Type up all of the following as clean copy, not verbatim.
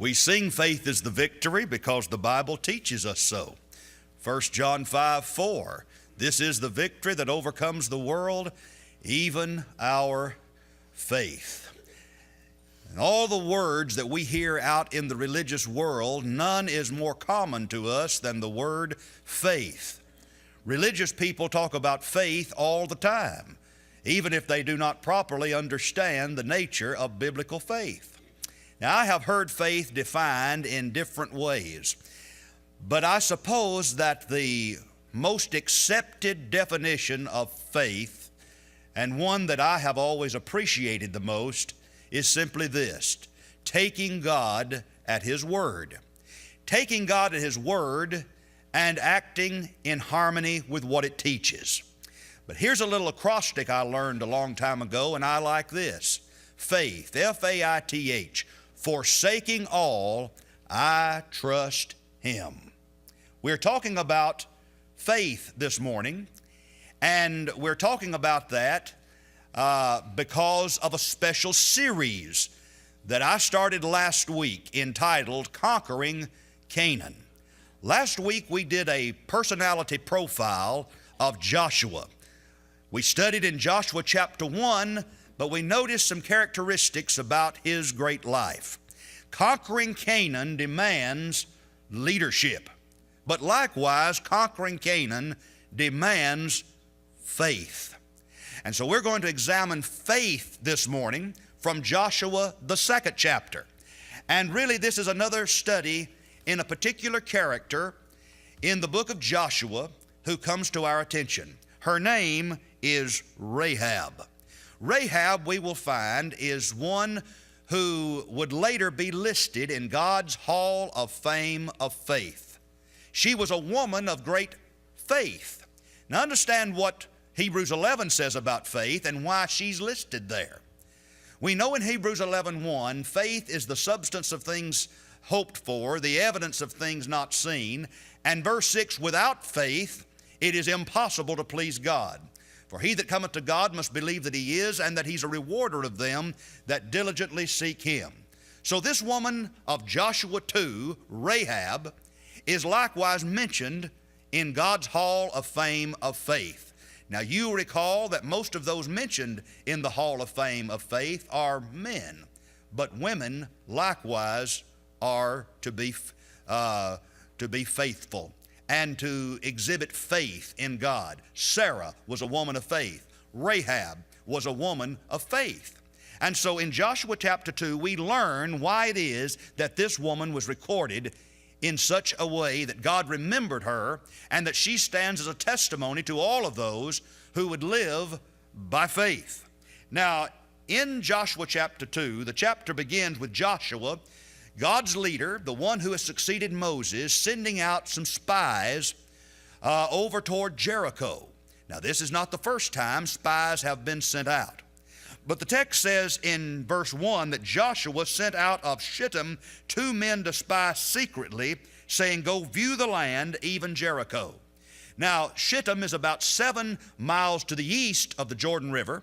We sing faith is the victory because the Bible teaches us so. 1 John 5:4, this is the victory that overcomes the world, even our faith. And all the words that we hear out in the religious world, none is more common to us than the word faith. Religious people talk about faith all the time, even if they do not properly understand the nature of biblical faith. Now, I have heard faith defined in different ways, but I suppose that the most accepted definition of faith, and one that I have always appreciated the most, is simply this: taking God at His word. Taking God at His word and acting in harmony with what it teaches. But here's a little acrostic I learned a long time ago, and I like this. Faith, F-A-I-T-H, forsaking all, I trust Him. We're talking about faith this morning, and we're talking about that because of a special series that I started last week entitled Conquering Canaan. Last week we did a personality profile of Joshua. We studied in Joshua chapter 1, but we noticed some characteristics about his great life. Conquering Canaan demands leadership, but likewise conquering Canaan demands faith. And so we're going to examine faith this morning from Joshua, the 2nd chapter. And really this is another study in a particular character in the book of Joshua who comes to our attention. Her name is Rahab. Rahab, we will find, is one who would later be listed in God's Hall of Fame of Faith. She was a woman of great faith. Now understand what Hebrews 11 says about faith and why she's listed there. We know in Hebrews 11:1, faith is the substance of things hoped for, the evidence of things not seen. And verse 6, without faith it is impossible to please God. For he that cometh to God must believe that He is, and that He's a rewarder of them that diligently seek Him. So this woman of Joshua 2, Rahab, is likewise mentioned in God's Hall of Fame of Faith. Now you recall that most of those mentioned in the Hall of Fame of Faith are men, but women likewise are to be faithful and to exhibit faith in God. Sarah was a woman of faith. Rahab was a woman of faith. And so in Joshua chapter 2, we learn why it is that this woman was recorded in such a way that God remembered her, and that she stands as a testimony to all of those who would live by faith. Now, in Joshua chapter 2, the chapter begins with Joshua, God's leader, the one who has succeeded Moses, sending out some spies over toward Jericho. Now, this is not the first time spies have been sent out. But the text says in verse 1 that Joshua sent out of Shittim 2 men to spy secretly, saying, go view the land, even Jericho. Now, Shittim is about 7 miles to the east of the Jordan River,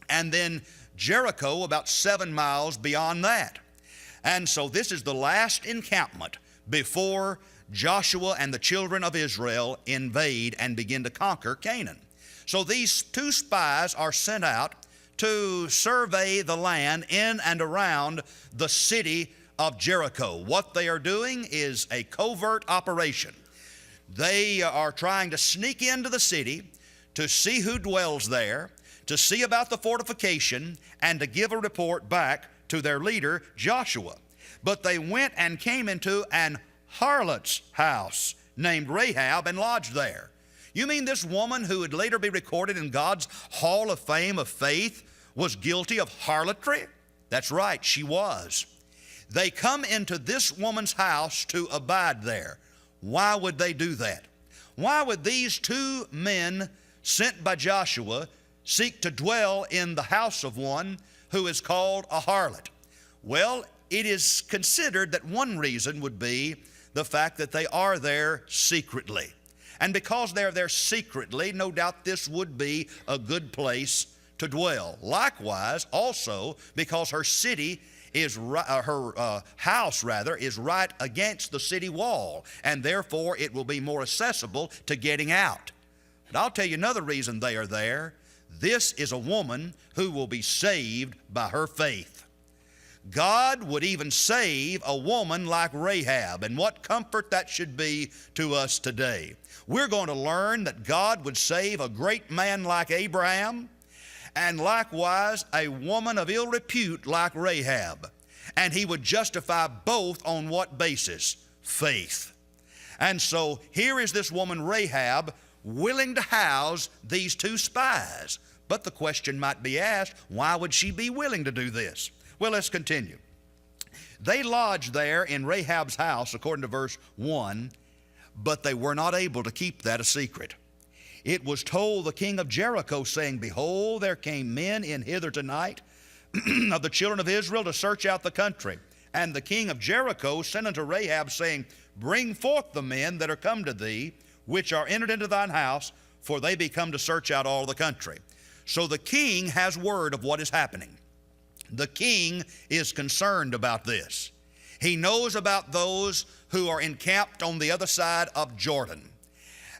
and then Jericho about 7 miles beyond that. And so this is the last encampment before Joshua and the children of Israel invade and begin to conquer Canaan. So these 2 spies are sent out to survey the land in and around the city of Jericho. What they are doing is a covert operation. They are trying to sneak into the city to see who dwells there, to see about the fortification, and to give a report back to their leader, Joshua. But they went and came into an harlot's house named Rahab and lodged there. You mean this woman who would later be recorded in God's Hall of Fame of Faith was guilty of harlotry? That's right, she was. They come into this woman's house to abide there. Why would they do that? Why would these 2 men sent by Joshua seek to dwell in the house of one who is called a harlot? Well, it is considered that one reason would be the fact that they are there secretly. And because they're there secretly, no doubt this would be a good place to dwell. Likewise, also, because her city her house is right against the city wall, and therefore it will be more accessible to getting out. But I'll tell you another reason they are there. This is a woman who will be saved by her faith. God would even save a woman like Rahab, and what comfort that should be to us today. We're going to learn that God would save a great man like Abraham, and likewise a woman of ill repute like Rahab. And he would justify both on what basis? Faith. And so here is this woman Rahab willing to house these two spies. But the question might be asked, why would she be willing to do this? Well, let's continue. They lodged there in Rahab's house, according to verse 1, but they were not able to keep that a secret. It was told the king of Jericho, saying, Behold, there came men in hither tonight of the children of Israel to search out the country. And the king of Jericho sent unto Rahab, saying, Bring forth the men that are come to thee, which are entered into thine house, for they be come to search out all the country. So the king has word of what is happening. The king is concerned about this. He knows about those who are encamped on the other side of Jordan.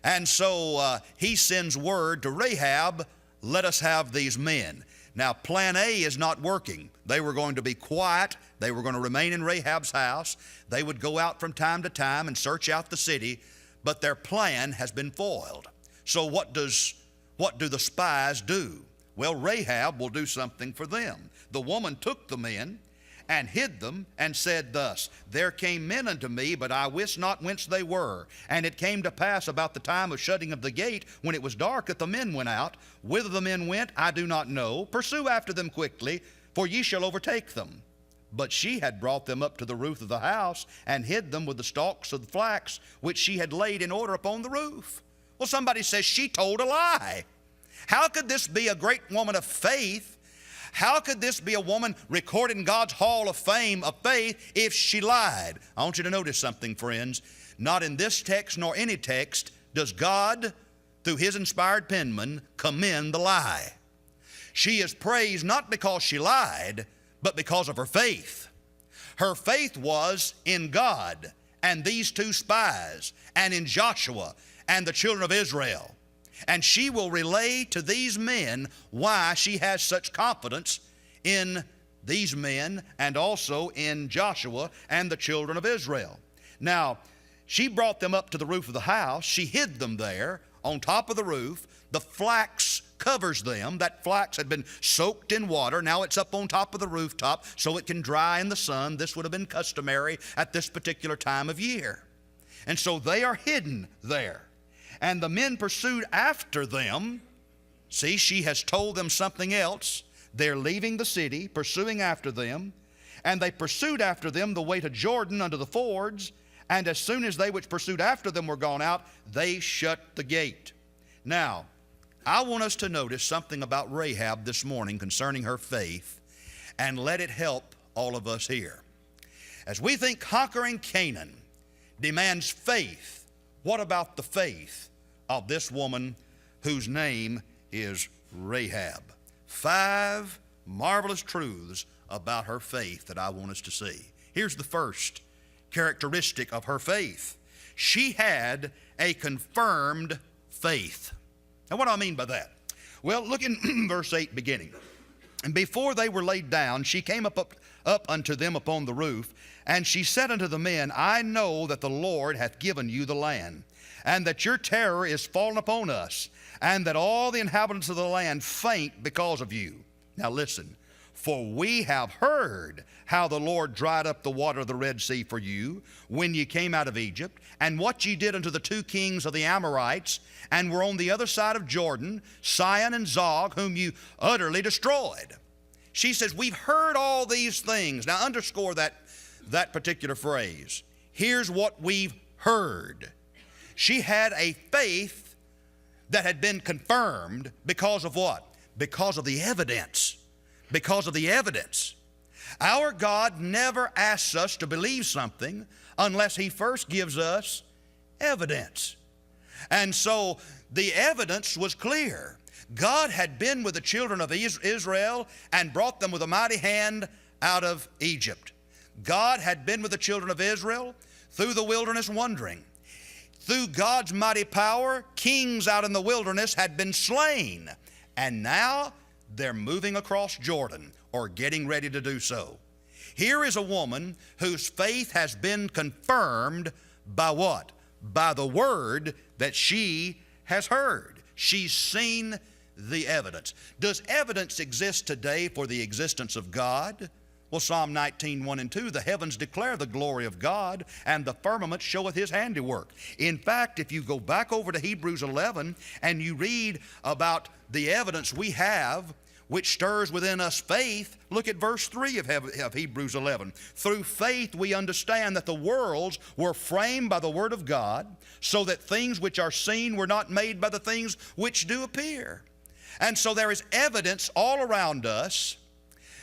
And so he sends word to Rahab, let us have these men. Now, plan A is not working. They were going to be quiet. They were going to remain in Rahab's house. They would go out from time to time and search out the city, but their plan has been foiled. So what do the spies do? Well, Rahab will do something for them. The woman took the men and hid them and said thus, There came men unto me, but I wist not whence they were. And it came to pass about the time of shutting of the gate, when it was dark, that the men went out. Whither the men went, I do not know. Pursue after them quickly, for ye shall overtake them. But she had brought them up to the roof of the house, and hid them with the stalks of the flax, which she had laid in order upon the roof. Well, somebody says she told a lie. How could this be a great woman of faith? How could this be a woman recorded in God's hall of fame of faith if she lied? I want you to notice something, friends. Not in this text nor any text does God, through his inspired penman, commend the lie. She is praised not because she lied, but because of her faith. Her faith was in God and these two spies, and in Joshua and the children of Israel. And she will relay to these men why she has such confidence in these men and also in Joshua and the children of Israel. Now, she brought them up to the roof of the house. She hid them there on top of the roof. The flax covers them. That flax had been soaked in water. Now it's up on top of the rooftop so it can dry in the sun. This would have been customary at this particular time of year. And so they are hidden there. And the men pursued after them. See, she has told them something else. They're leaving the city, pursuing after them. And they pursued after them the way to Jordan unto the fords. And as soon as they which pursued after them were gone out, they shut the gate. Now, I want us to notice something about Rahab this morning concerning her faith, and let it help all of us here. As we think conquering Canaan demands faith, what about the faith of this woman whose name is Rahab? 5 marvelous truths about her faith that I want us to see. Here's the first characteristic of her faith. She had a confirmed faith. Now, what do I mean by that? Well, look in verse 8 beginning. And before they were laid down, she came up unto them upon the roof, and she said unto the men, I know that the Lord hath given you the land, and that your terror is fallen upon us, and that all the inhabitants of the land faint because of you. Now listen, for we have heard how the Lord dried up the water of the Red Sea for you when ye came out of Egypt, and what ye did unto the 2 kings of the Amorites, and were on the other side of Jordan, Sihon and Og, whom you utterly destroyed. She says, we've heard all these things. Now underscore that particular phrase. Here's what we've heard. She had a faith that had been confirmed because of what? Because of the evidence. Because of the evidence. Our God never asks us to believe something unless he first gives us evidence. And so the evidence was clear. God had been with the children of Israel and brought them with a mighty hand out of Egypt. God had been with the children of Israel through the wilderness wandering. Through God's mighty power, kings out in the wilderness had been slain. And now they're moving across Jordan, or getting ready to do so. Here is a woman whose faith has been confirmed by what? By the word that she has heard. She's seen the evidence. Does evidence exist today for the existence of God? Well, Psalm 19, 1 and 2, the heavens declare the glory of God, and the firmament showeth his handiwork. In fact, if you go back over to Hebrews 11 and you read about the evidence we have, which stirs within us faith, look at verse 3 of Hebrews 11. Through faith we understand that the worlds were framed by the word of God, so that things which are seen were not made by the things which do appear. And so there is evidence all around us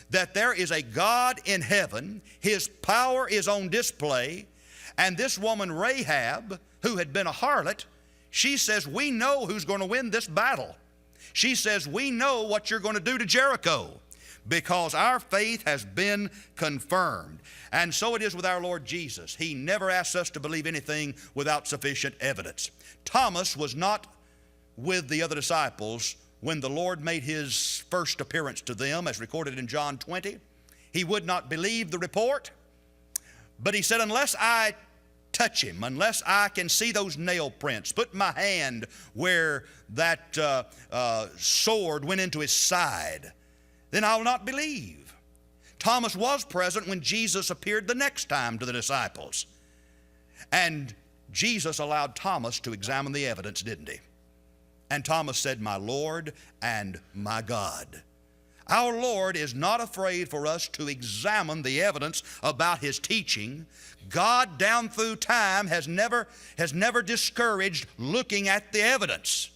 that there is a God in heaven. His power is on display. And this woman Rahab, who had been a harlot, she says, we know who's going to win this battle. She says, we know what you're going to do to Jericho, because our faith has been confirmed. And so it is with our Lord Jesus. He never asks us to believe anything without sufficient evidence. Thomas was not with the other disciples when the Lord made his first appearance to them, as recorded in John 20. He would not believe the report, but he said, unless I touch him, unless I can see those nail prints, put my hand where that sword went into his side, then I will not believe. Thomas was present when Jesus appeared the next time to the disciples. And Jesus allowed Thomas to examine the evidence, didn't he? And Thomas said, my Lord and my God. Our Lord is not afraid for us to examine the evidence about his teaching. God down through time has never discouraged looking at the evidence.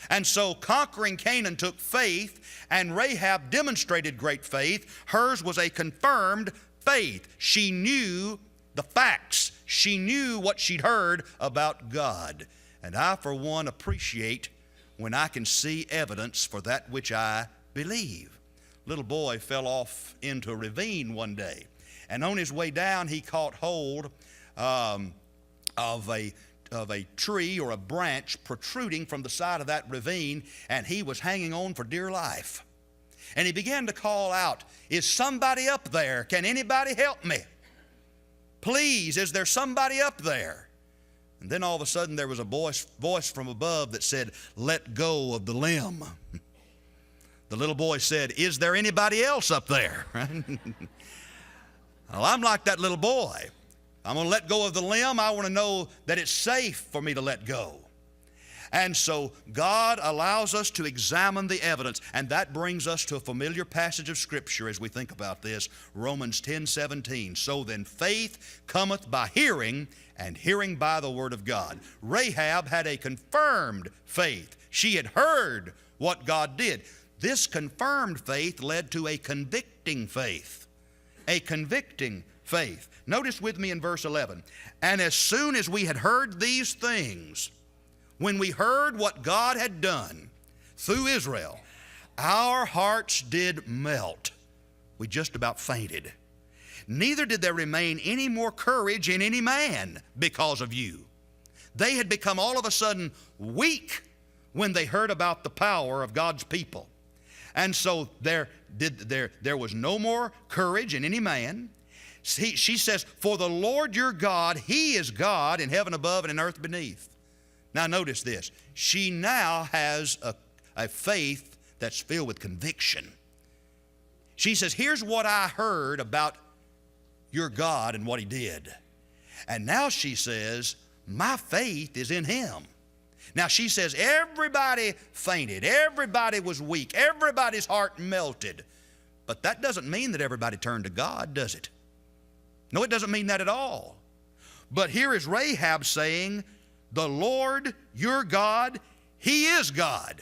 And so conquering Canaan took faith, and Rahab demonstrated great faith. Hers was a confirmed faith. She knew the facts. She knew what she'd heard about God. And I, for one, appreciate when I can see evidence for that which I believe. Little boy fell off into a ravine one day, and on his way down he caught hold of a tree or a branch protruding from the side of that ravine, and he was hanging on for dear life. And he began to call out, is somebody up there? Can anybody help me? Please, is there somebody up there? And then all of a sudden there was a voice from above that said, let go of the limb. The little boy said, is there anybody else up there? Well, I'm like that little boy. I'm going to let go of the limb. I want to know that it's safe for me to let go. And so God allows us to examine the evidence, and that brings us to a familiar passage of Scripture as we think about this, Romans 10:17. So then faith cometh by hearing, and hearing by the word of God. Rahab had a confirmed faith. She had heard what God did. This confirmed faith led to a convicting faith. A convicting faith. Notice with me in verse 11. And as soon as we had heard these things, when we heard what God had done through Israel, our hearts did melt. We just about fainted. Neither did there remain any more courage in any man because of you. They had become all of a sudden weak when they heard about the power of God's people. And so there was no more courage in any man. She says, for the Lord your God, he is God in heaven above and in earth beneath. Now notice this. She now has a faith that's filled with conviction. She says, here's what I heard about your God and what he did. And now she says, my faith is in him. Now she says, everybody fainted. Everybody was weak. Everybody's heart melted. But that doesn't mean that everybody turned to God, does it? No, it doesn't mean that at all. But here is Rahab saying, the Lord your God, he is God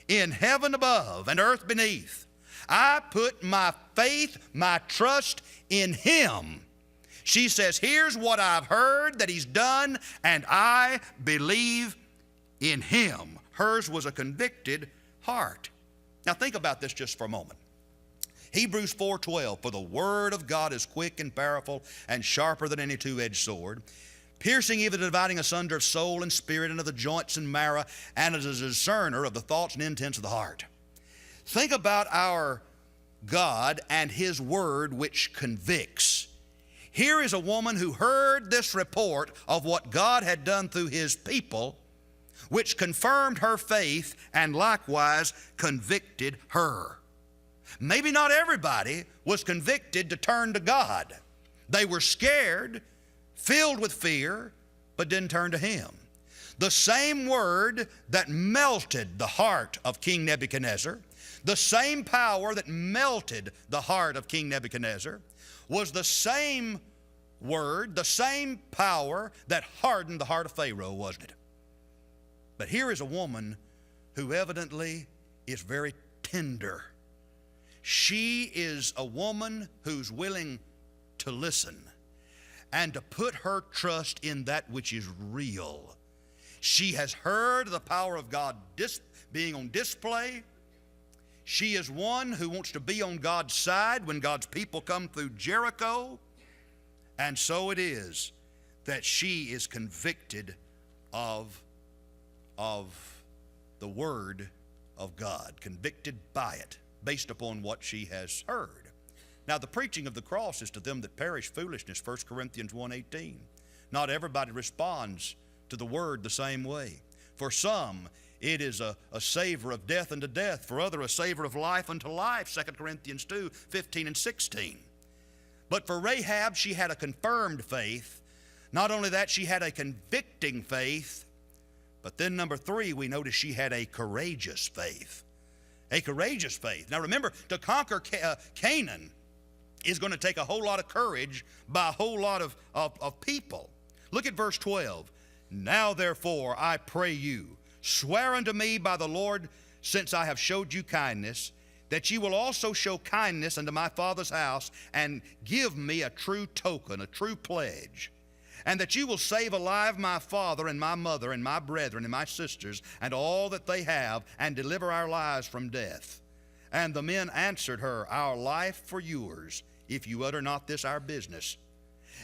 in heaven above and earth beneath. I put my faith, my trust in him. She says, here's what I've heard that he's done, and I believe in him. Hers was a convicted heart. Now think about this just for a moment. Hebrews 4:12, for the word of God is quick and powerful and sharper than any two-edged sword, piercing even to dividing asunder of soul and spirit and of the joints and marrow, and is a discerner of the thoughts and intents of the heart. Think about our God and His word which convicts. Here is a woman who heard this report of what God had done through His people, which confirmed her faith and likewise convicted her. Maybe not everybody was convicted to turn to God. They were scared, filled with fear, but didn't turn to Him. The same word that melted the heart of King Nebuchadnezzar, the same power that melted the heart of King Nebuchadnezzar, was the same word, the same power that hardened the heart of Pharaoh, wasn't it? But here is a woman who evidently is very tender. She is a woman who's willing to listen and to put her trust in that which is real. She has heard the power of God being on display. She is one who wants to be on God's side when God's people come through Jericho. And so it is that she is convicted of the Word of God, convicted by it, based upon what she has heard. Now, the preaching of the cross is to them that perish foolishness, 1 Corinthians 1:18. Not everybody responds to the Word the same way. For some, it is a savor of death unto death. For others, a savor of life unto life, 2 Corinthians 2:15 and 16. But for Rahab, she had a confirmed faith. Not only that, she had a convicting faith. But then number 3, we notice she had a courageous faith. A courageous faith. Now remember, to conquer Canaan is going to take a whole lot of courage by a whole lot of people. Look at verse 12. Now therefore, I pray you, swear unto me by the Lord, since I have showed you kindness, that ye will also show kindness unto my father's house, and give me a true token, a true pledge, and that you will save alive my father and my mother and my brethren and my sisters and all that they have, and deliver our lives from death. And the men answered her, our life for yours, if you utter not this our business.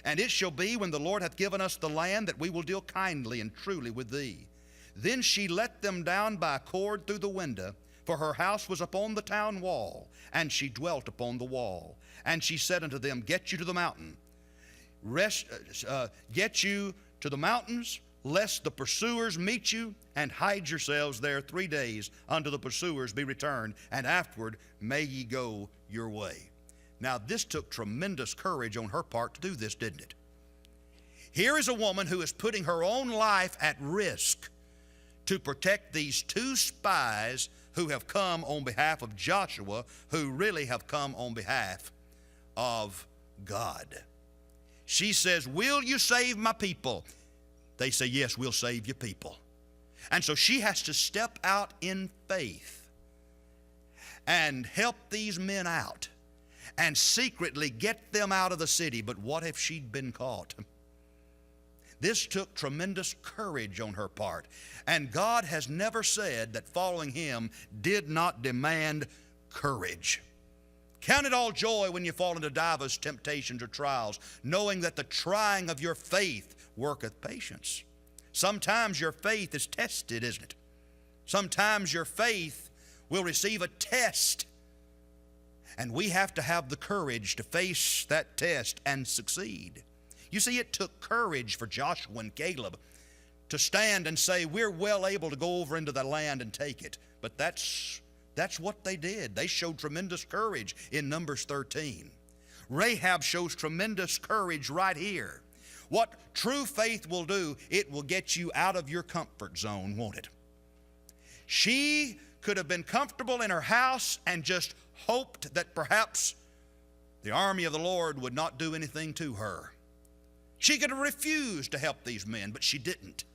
And it shall be, when the Lord hath given us the land, that we will deal kindly and truly with thee. Then she let them down by a cord through the window, for her house was upon the town wall, and she dwelt upon the wall. And she said unto them, get you to the mountain. Get you to the mountains, lest the pursuers meet you, and hide yourselves there 3 days until the pursuers be returned, and afterward may ye go your way. Now this took tremendous courage on her part to do this, didn't it? Here is a woman who is putting her own life at risk to protect these 2 spies who have come on behalf of Joshua, who really have come on behalf of God. She says, will you save my people? They say, yes, we'll save your people. And so she has to step out in faith and help these men out and secretly get them out of the city. But what if she'd been caught? This took tremendous courage on her part. And God has never said that following Him did not demand courage. Count it all joy when you fall into divers temptations or trials, knowing that the trying of your faith worketh patience. Sometimes your faith is tested, isn't it? Sometimes your faith will receive a test. And we have to have the courage to face that test and succeed. You see, it took courage for Joshua and Caleb to stand and say, we're well able to go over into the land and take it. But that's what they did. They showed tremendous courage in Numbers 13. Rahab shows tremendous courage right here. What true faith will do, it will get you out of your comfort zone, won't it? She could have been comfortable in her house and just hoped that perhaps the army of the Lord would not do anything to her. She could have refused to help these men, but she didn't.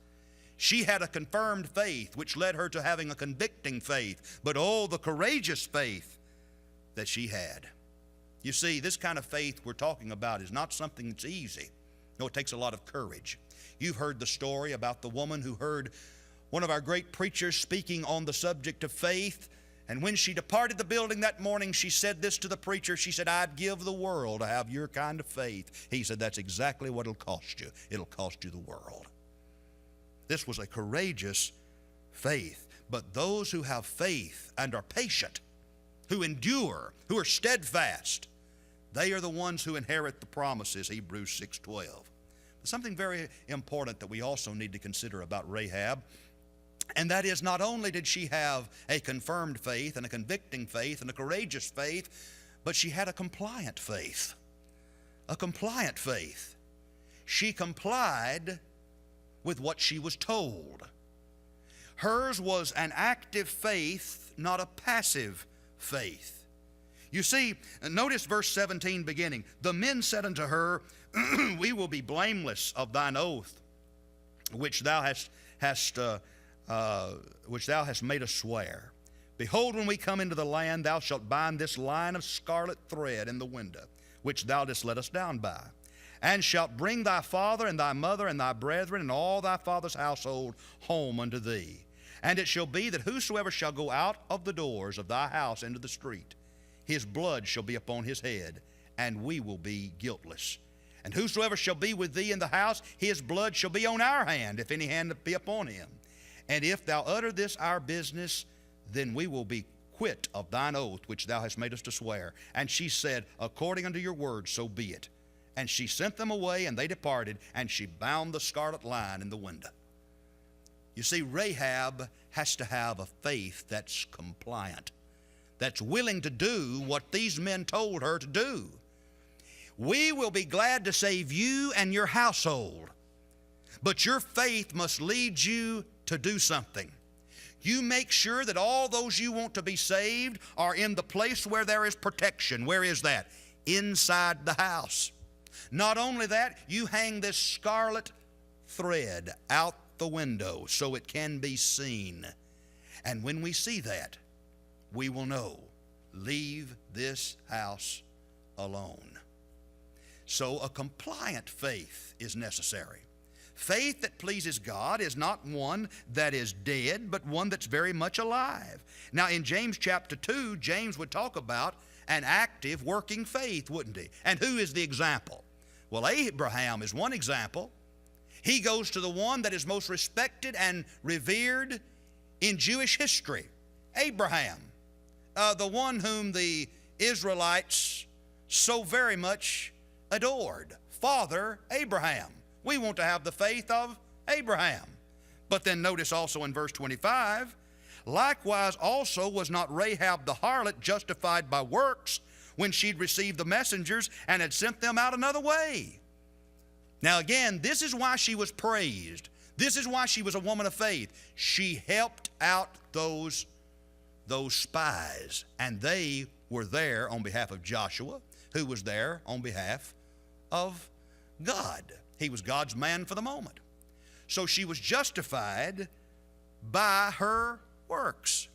She had a confirmed faith, which led her to having a convicting faith. But oh, the courageous faith that she had. You see, this kind of faith we're talking about is not something that's easy. No, it takes a lot of courage. You've heard the story about the woman who heard one of our great preachers speaking on the subject of faith, And when she departed the building that morning, she said this to the preacher. She said, I'd give the world to have your kind of faith. He said, that's exactly what it'll cost you. It'll cost you the world. This was a courageous faith. But those who have faith and are patient, who endure, who are steadfast, they are the ones who inherit the promises, Hebrews 6:12. Something very important that we also need to consider about Rahab, and that is, not only did she have a confirmed faith and a convicting faith and a courageous faith, but she had a compliant faith. A compliant faith. She complied with what she was told. Hers was an active faith, not a passive faith. You see, notice verse 17 beginning. The men said unto her, we will be blameless of thine oath, which thou hast made us swear. Behold, when we come into the land, thou shalt bind this line of scarlet thread in the window, which thou didst let us down by, and shalt bring thy father and thy mother and thy brethren and all thy father's household home unto thee. And it shall be that whosoever shall go out of the doors of thy house into the street, his blood shall be upon his head, and we will be guiltless. And whosoever shall be with thee in the house, his blood shall be on our hand, if any hand be upon him. And if thou utter this our business, then we will be quit of thine oath which thou hast made us to swear. And she said, according unto your word, so be it. And she sent them away, and they departed, and she bound the scarlet line in the window. You see, Rahab has to have a faith that's compliant, that's willing to do what these men told her to do. We will be glad to save you and your household, but your faith must lead you to do something. You make sure that all those you want to be saved are in the place where there is protection. Where is that? Inside the house. Not only that, you hang this scarlet thread out the window so it can be seen. And when we see that, we will know, leave this house alone. So a compliant faith is necessary. Faith that pleases God is not one that is dead, but one that's very much alive. Now in James chapter 2, James would talk about an active working faith, wouldn't he? And who is the example? Well, Abraham is one example. He goes to the one that is most respected and revered in Jewish history, Abraham, the one whom the Israelites so very much adored, Father Abraham. We want to have the faith of Abraham. But then notice also in verse 25, likewise also was not Rahab the harlot justified by works when she'd received the messengers and had sent them out another way. Now again, this is why she was praised. This is why she was a woman of faith. She helped out those spies, and they were there on behalf of Joshua, who was there on behalf of God. He was God's man for the moment. So she was justified by her works.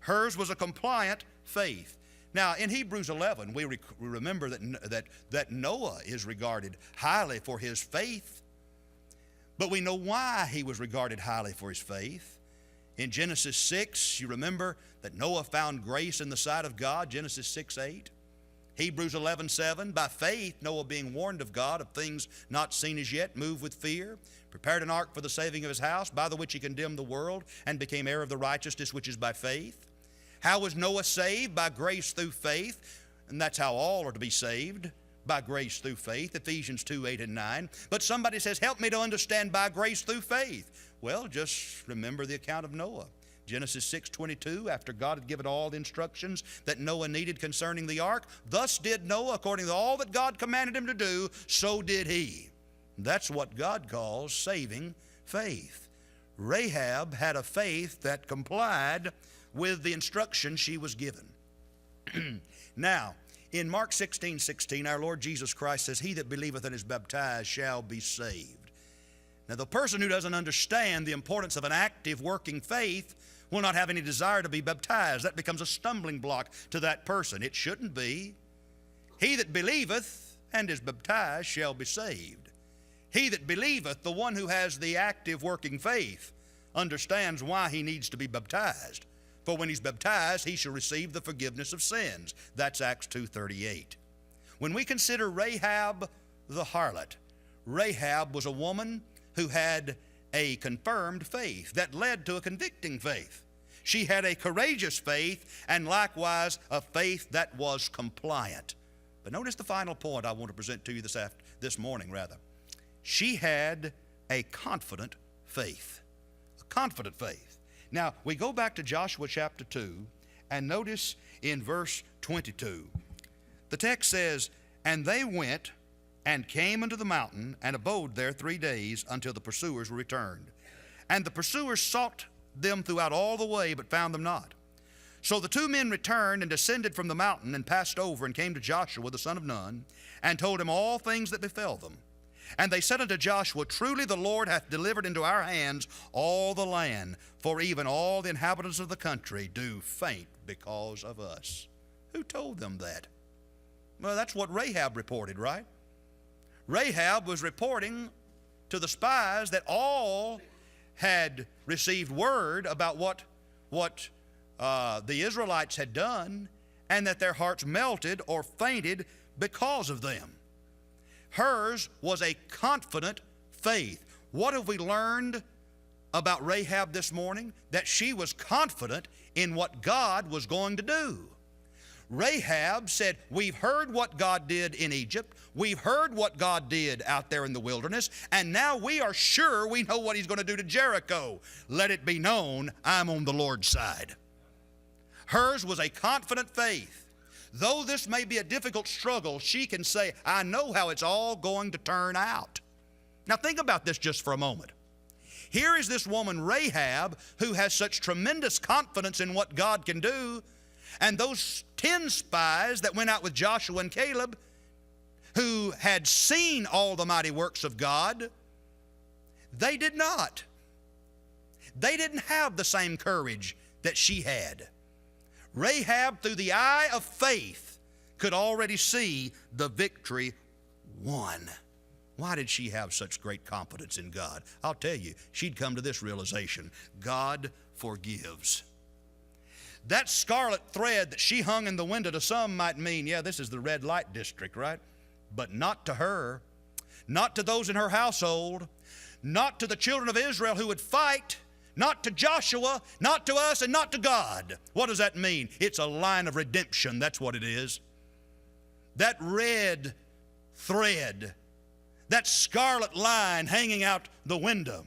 Hers was a compliant faith. Now, in Hebrews 11, we remember that Noah is regarded highly for his faith. But we know why he was regarded highly for his faith. In Genesis 6, you remember that Noah found grace in the sight of God, Genesis 6:8. Hebrews 11:7, by faith Noah, being warned of God of things not seen as yet, moved with fear, prepared an ark for the saving of his house, by the which he condemned the world and became heir of the righteousness which is by faith. How was Noah saved? By grace through faith. And that's how all are to be saved, by grace through faith, Ephesians 2:8 and 9. But somebody says, help me to understand by grace through faith. Well, just remember the account of Noah. Genesis 6:22, after God had given all the instructions that Noah needed concerning the ark, thus did Noah according to all that God commanded him to do, so did he. That's what God calls saving faith. Rahab had a faith that complied with the instruction she was given. Now, in Mark 16:16, our Lord Jesus Christ says, he that believeth and is baptized shall be saved. Now, the person who doesn't understand the importance of an active working faith will not have any desire to be baptized. That becomes a stumbling block to that person. It shouldn't be. He that believeth and is baptized shall be saved. He that believeth, the one who has the active working faith, understands why he needs to be baptized. For when he's baptized, he shall receive the forgiveness of sins. That's Acts 2:38. When we consider Rahab the harlot, Rahab was a woman who had a confirmed faith that led to a convicting faith. She had a courageous faith and likewise a faith that was compliant. But notice the final point I want to present to you this morning. She had a confident faith. A confident faith. Now, we go back to Joshua chapter 2 and notice in verse 22. The text says, "And they went and came unto the mountain and abode there 3 days until the pursuers were returned. And the pursuers sought them throughout all the way, but found them not. So the 2 men returned and descended from the mountain and passed over and came to Joshua the son of Nun and told him all things that befell them. And they said unto Joshua, Truly the Lord hath delivered into our hands all the land, for even all the inhabitants of the country do faint because of us." Who told them that? Well, that's what Rahab reported, right? Rahab was reporting to the spies that all had received word about what the Israelites had done, and that their hearts melted or fainted because of them. Hers was a confident faith. What have we learned about Rahab this morning? That she was confident in what God was going to do. Rahab said, we've heard what God did in Egypt. We've heard what God did out there in the wilderness. And now we are sure we know what he's going to do to Jericho. Let it be known, I'm on the Lord's side. Hers was a confident faith. Though this may be a difficult struggle, she can say, I know how it's all going to turn out. Now think about this just for a moment. Here is this woman, Rahab, who has such tremendous confidence in what God can do. And those 10 spies that went out with Joshua and Caleb, who had seen all the mighty works of God, they did not. They didn't have the same courage that she had. Rahab, through the eye of faith, could already see the victory won. Why did she have such great confidence in God? I'll tell you, she'd come to this realization: God forgives. That scarlet thread that she hung in the window to some might mean, yeah, this is the red light district, right? But not to her, not to those in her household, not to the children of Israel who would fight, not to Joshua, not to us, and not to God. What does that mean? It's a line of redemption, that's what it is. That red thread, that scarlet line hanging out the window,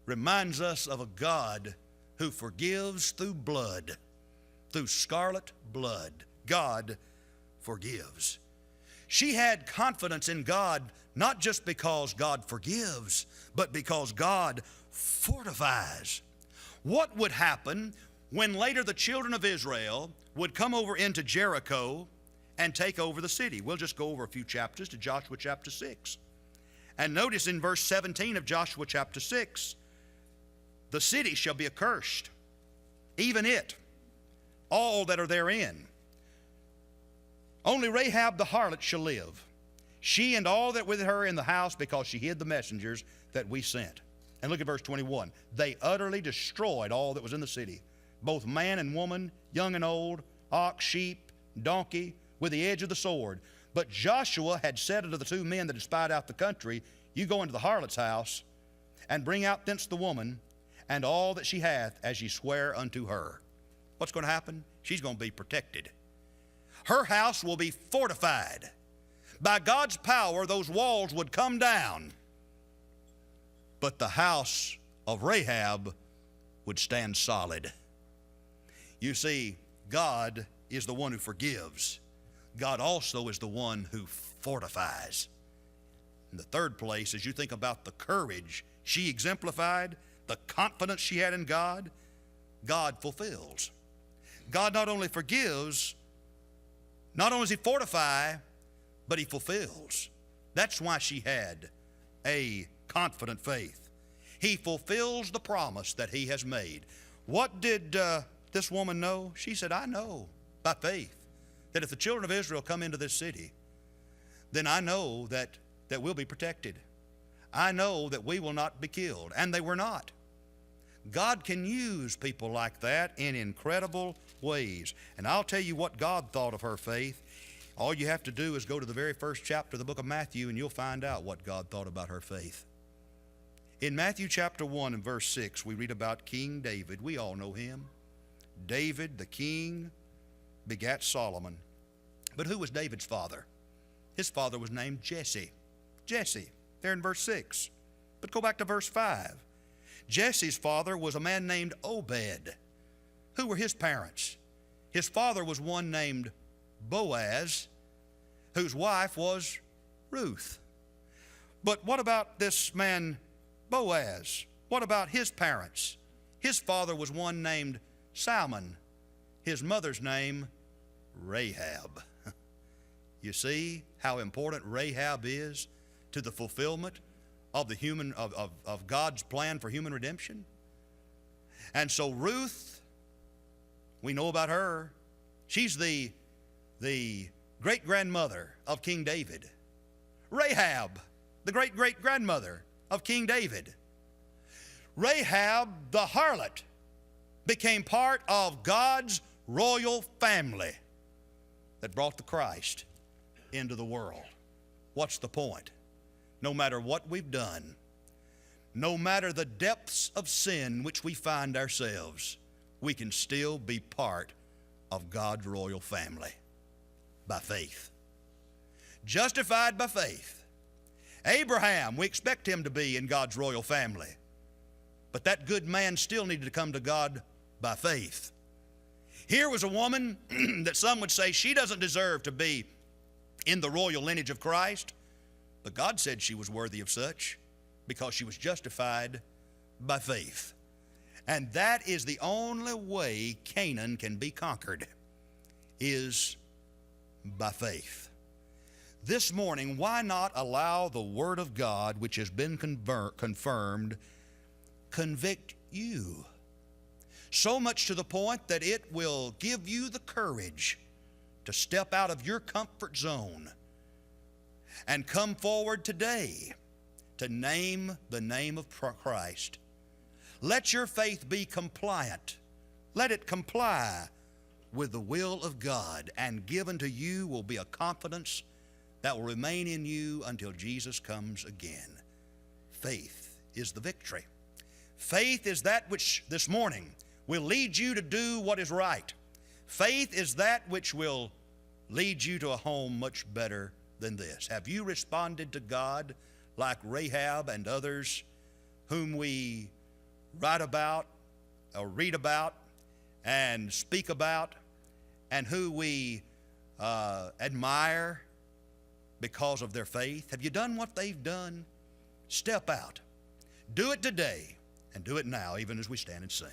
reminds us of a God who forgives through blood, through scarlet blood. God forgives. She had confidence in God not just because God forgives, but because God fortifies. What would happen when later the children of Israel would come over into Jericho and take over the city? We'll just go over a few chapters to Joshua chapter 6. And notice in verse 17 of Joshua chapter 6, the city shall be accursed, even it, all that are therein. Only Rahab the harlot shall live, she and all that with her in the house, because she hid the messengers that we sent. And look at verse 21. They utterly destroyed all that was in the city, both man and woman, young and old, ox, sheep, donkey, with the edge of the sword. But Joshua had said unto the 2 men that had spied out the country, You go into the harlot's house, and bring out thence the woman, and all that she hath, as ye swear unto her. What's going to happen? She's going to be protected. Her house will be fortified. By God's power, those walls would come down, but the house of Rahab would stand solid. You see, God is the one who forgives. God also is the one who fortifies. In the third place, as you think about the courage she exemplified, the confidence she had in God, God fulfills. God not only forgives, not only does he fortify, but he fulfills. That's why she had a confident faith. He fulfills the promise that he has made. What did this woman know? She said, I know by faith that if the children of Israel come into this city, then I know that we'll be protected. I know that we will not be killed. And they were not. God can use people like that in incredible ways. And I'll tell you what God thought of her faith. All you have to do is go to the very first chapter of the book of Matthew, and you'll find out what God thought about her faith. In Matthew chapter 1 and verse 6, we read about King David. We all know him. David, the king, begat Solomon. But who was David's father? His father was named Jesse. Jesse, there in verse 6. But go back to verse 5. Jesse's father was a man named Obed. Who were his parents? His father was one named Boaz, whose wife was Ruth. But what about this man Boaz? What about his parents? His father was one named Salmon. His mother's name, Rahab. You see how important Rahab is to the fulfillment of the of God's plan for human redemption? And so Ruth, we know about her. She's the great-grandmother of King David. Rahab, the great-great-grandmother of King David. Rahab, the harlot, became part of God's royal family that brought the Christ into the world. What's the point? No matter what we've done, no matter the depths of sin which we find ourselves, we can still be part of God's royal family by faith. Justified by faith. Abraham, we expect him to be in God's royal family, but that good man still needed to come to God by faith. Here was a woman that some would say she doesn't deserve to be in the royal lineage of Christ, but God said she was worthy of such because she was justified by faith. And that is the only way Canaan can be conquered, is by faith. This morning, why not allow the Word of God, which has been confirmed, convict you? So much to the point that it will give you the courage to step out of your comfort zone and come forward today to name the name of Christ. Let your faith be compliant. Let it comply with the will of God, and given to you will be a confidence that will remain in you until Jesus comes again. Faith is the victory. Faith is that which this morning will lead you to do what is right. Faith is that which will lead you to a home much better than this. Have you responded to God like Rahab and others whom we write about or read about and speak about, and who we admire because of their faith? Have you done what they've done? Step out. Do it today, and do it now, even as we stand and sing.